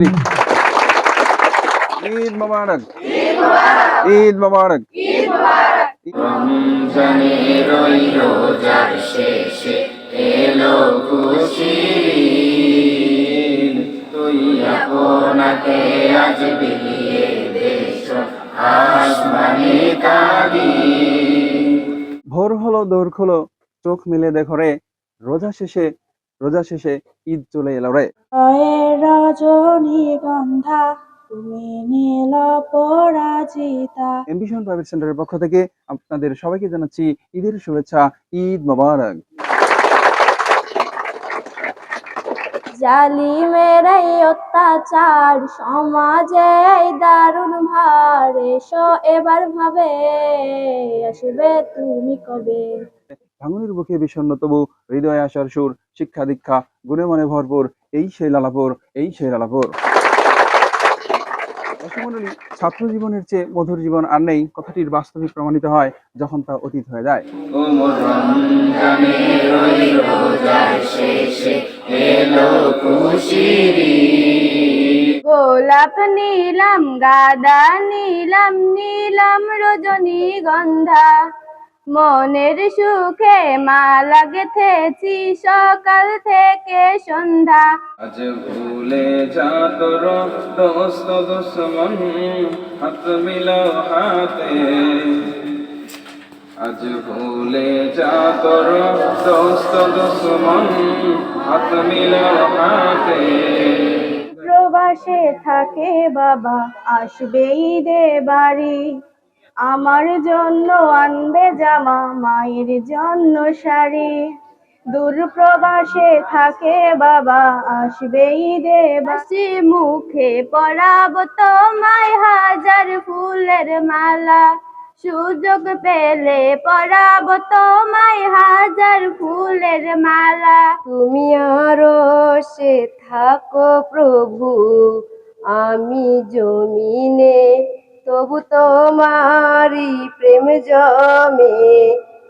ঈদ মোবারক, ঈদ মোবারক। রমজানের ওই রোজার শেষে এলো খুশির ঈদ, তুই আপনাকে আজ বিলিয়ে দেশ আসমানি তাগিদ। ভোর হলো দৌড় খোলো, চোখ মিলে দেখো রে, রোজা শেষে ঈদ চলে এলো রে। রজনীগন্ধা তুমি নীল পরাজিতা। অ্যাম্বিশন প্রাইভেট সেন্টারের পক্ষ থেকে আপনাদের সবাইকে জানাচ্ছি ঈদের শুভেচ্ছা, ঈদ মোবারক। জালিমের এই অত্যাচার, সমাজে এই দারুণ ভার, এসো এবার ভাবে আসবে তুমি কবে। ভাঙনের বুকে বিষণ্ণ তবু হৃদয়ে আসার সুর, শিক্ষা দীক্ষা গুণে মনে ভরপুর, এই সেই লালাপুর, এই সেই লালাপুর। দর্শকমণ্ডলী, ছাত্র জীবনের চেয়ে মধুর জীবন আর নেই কথাটির বাস্তবিক প্রমাণিত হয় যখন তা অতীত হয়ে যায়। ওমর রমজানের ওই রোজার শেষে এলো খুশির ঈদ। গোলাপ নীলাম, গাঁদা নীলাম, নীলাম রজনীগন্ধা, মনের সুখে মালা গেথেছি সকাল থেকে সন্ধ্যা। আজ ভুলে যা তোর দোস্ত দুশ্মন, হাত মিলাও হাতে। আজ ভুলে যা তোর দোস্ত দুশ্মন, হাত মিলাও হাতে। প্রবাসে থাকে বাবা, আসবে ঈদে বাড়ি, আমার জন্য আনবে জামা, মায়ের জন্য শাড়ি। দূর প্রবাসে থাকে বাবা, আসবে ঈদে বাসি, মুখে পরাবো তোমায় হাজার ফুলের মালা, সুযোগ পেলে পরাবো তোমায় হাজার ফুলের মালা। তুমি আরো সে থাকো প্রভু, আমি জমিনে, তবু তোমারি প্রেম জমে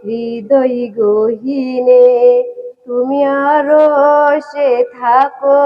হৃদয় গহীনে। তুমি আরো সে থাকো।